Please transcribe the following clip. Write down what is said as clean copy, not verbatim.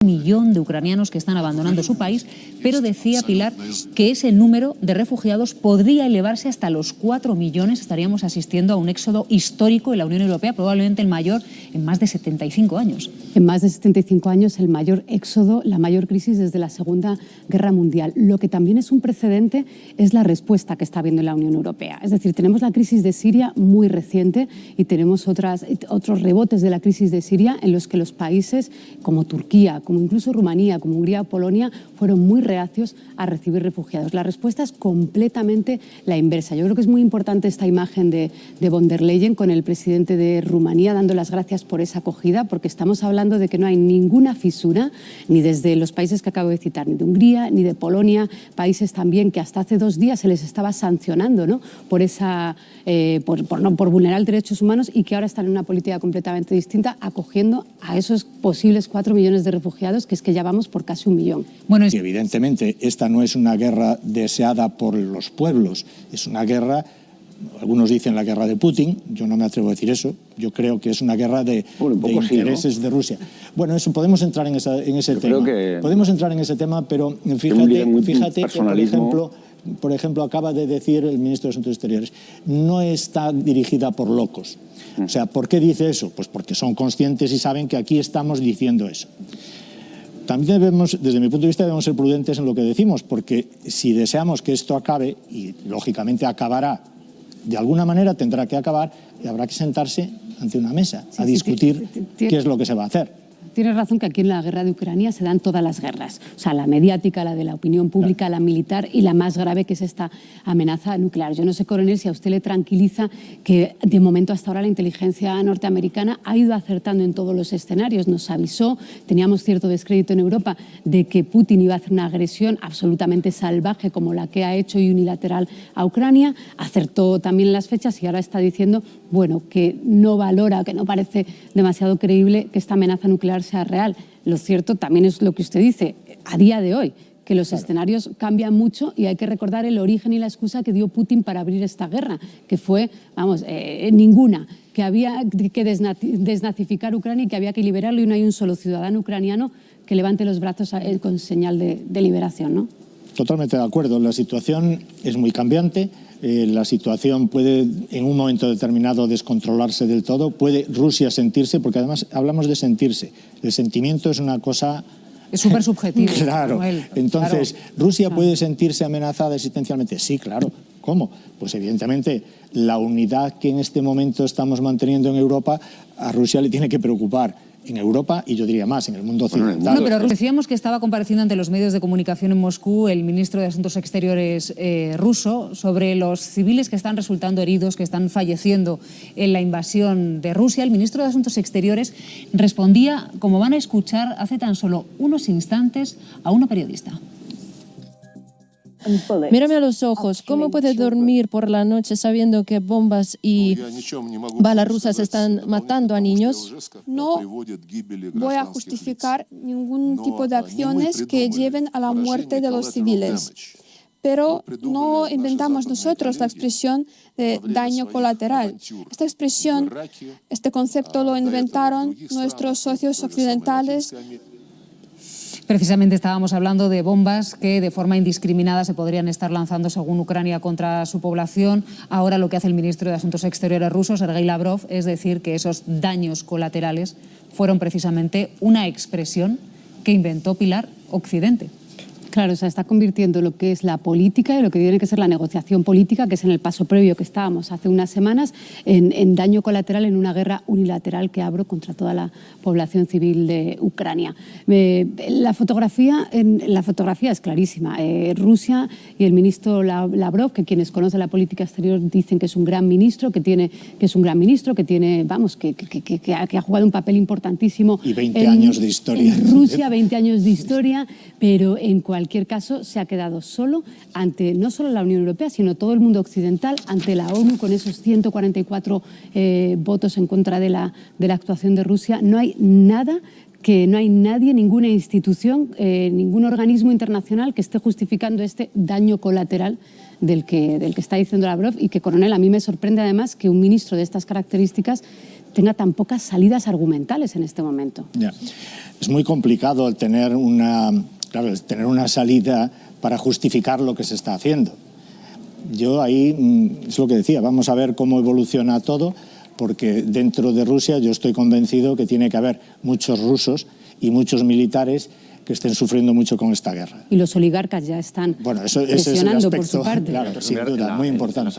millón de ucranianos que están abandonando su país, pero decía Pilar que ese número de refugiados podría elevarse hasta los 4 millones. Estaríamos asistiendo a un éxodo histórico en la Unión Europea, probablemente el mayor en más de 75 años. En más de 75 años, el mayor éxodo, la mayor crisis desde la Segunda Guerra Mundial. Lo que también es un precedente es la respuesta que está habiendo en la Unión Europea. Es decir, tenemos la crisis de Siria muy reciente y tenemos otros rebotes de la crisis de Siria en los que los países como Turquía, como incluso Rumanía, como Hungría o Polonia, fueron muy reacios a recibir refugiados. La respuesta es completamente la inversa. Yo creo que es muy importante esta imagen de von der Leyen con el presidente de Rumanía dando las gracias por esa acogida, porque estamos hablando de que no hay ninguna fisura, ni desde los países que acabo de citar, ni de Hungría, ni de Polonia, países también que hasta hace 2 días se les estaba sancionando, ¿no? por vulnerar derechos humanos, y que ahora están en una política completamente distinta, acogiendo a esos posibles 4 millones de refugiados, que es que ya vamos por casi 1 millón. Bueno, y evidentemente esta no es una guerra deseada por los pueblos, es una guerra, algunos dicen la guerra de Putin, yo no me atrevo a decir eso, yo creo que es una guerra de intereses, ¿no?, de Rusia. Bueno, eso podemos entrar en ese tema. Podemos entrar en ese tema, pero fíjate que, por ejemplo, acaba de decir el ministro de Asuntos Exteriores, no está dirigida por locos. O sea, ¿por qué dice eso? Pues porque son conscientes y saben que aquí estamos diciendo eso. También desde mi punto de vista, debemos ser prudentes en lo que decimos, porque si deseamos que esto acabe, y lógicamente acabará, de alguna manera tendrá que acabar, y habrá que sentarse ante una mesa a discutir qué es lo que se va a hacer. Tienes razón que aquí en la guerra de Ucrania se dan todas las guerras, o sea, la mediática, la de la opinión pública, claro, la militar, y la más grave, que es esta amenaza nuclear. Yo no sé, coronel, si a usted le tranquiliza que de momento hasta ahora la inteligencia norteamericana ha ido acertando en todos los escenarios. Nos avisó, teníamos cierto descrédito en Europa de que Putin iba a hacer una agresión absolutamente salvaje como la que ha hecho y unilateral a Ucrania, acertó también en las fechas y ahora está diciendo, bueno, que no valora, que no parece demasiado creíble que esta amenaza nuclear sea real. Lo cierto también es lo que usted dice, a día de hoy, que los escenarios cambian mucho y hay que recordar el origen y la excusa que dio Putin para abrir esta guerra, que fue, ninguna, que había que desnazificar Ucrania y que había que liberarlo, y no hay un solo ciudadano ucraniano que levante los brazos con señal de liberación, ¿no? Totalmente de acuerdo. La situación es muy cambiante. La situación puede en un momento determinado descontrolarse del todo. Puede Rusia sentirse, porque además hablamos de sentirse. El sentimiento es una cosa... Es súper subjetivo. Claro. Entonces, claro. ¿Rusia puede sentirse amenazada existencialmente? Sí, claro. ¿Cómo? Pues evidentemente la unidad que en este momento estamos manteniendo en Europa a Rusia le tiene que preocupar. En Europa, y yo diría más, en el mundo occidental. No, pero decíamos que estaba compareciendo ante los medios de comunicación en Moscú el ministro de Asuntos Exteriores ruso sobre los civiles que están resultando heridos, que están falleciendo en la invasión de Rusia. El ministro de Asuntos Exteriores respondía, como van a escuchar, hace tan solo unos instantes a una periodista. Mírame a los ojos. ¿Cómo puedes dormir por la noche sabiendo que bombas y balas rusas están matando a niños? No voy a justificar ningún tipo de acciones que lleven a la muerte de los civiles. Pero no inventamos nosotros la expresión de daño colateral. Esta expresión, este concepto lo inventaron nuestros socios occidentales. Precisamente estábamos hablando de bombas que de forma indiscriminada se podrían estar lanzando, según Ucrania, contra su población. Ahora lo que hace el ministro de Asuntos Exteriores ruso, Sergei Lavrov, es decir que esos daños colaterales fueron precisamente una expresión que inventó Pilar Occidente. Claro, o sea, está convirtiendo lo que es la política y lo que tiene que ser la negociación política, que es en el paso previo que estábamos hace unas semanas, en daño colateral, en una guerra unilateral que abro contra toda la población civil de Ucrania. La fotografía es clarísima. Rusia y el ministro Lavrov, que quienes conocen la política exterior dicen que es un gran ministro, que ha jugado un papel importantísimo. Y 20 años de historia. En Rusia, 20 años de historia, pero en cualquier caso se ha quedado solo ante no solo la Unión Europea, sino todo el mundo occidental, ante la ONU, con esos 144 votos en contra de la actuación de Rusia. No hay nada, no hay nadie, ninguna institución, ningún organismo internacional que esté justificando este daño colateral del que está diciendo Lavrov, y que, coronel, a mí me sorprende además que un ministro de estas características tenga tan pocas salidas argumentales en este momento. Ya. Es muy complicado el tener una salida para justificar lo que se está haciendo. Yo ahí, es lo que decía, vamos a ver cómo evoluciona todo, porque dentro de Rusia yo estoy convencido que tiene que haber muchos rusos y muchos militares que estén sufriendo mucho con esta guerra. Y los oligarcas ya están ese es el presionando aspecto, por su parte. claro, sin duda, muy importante.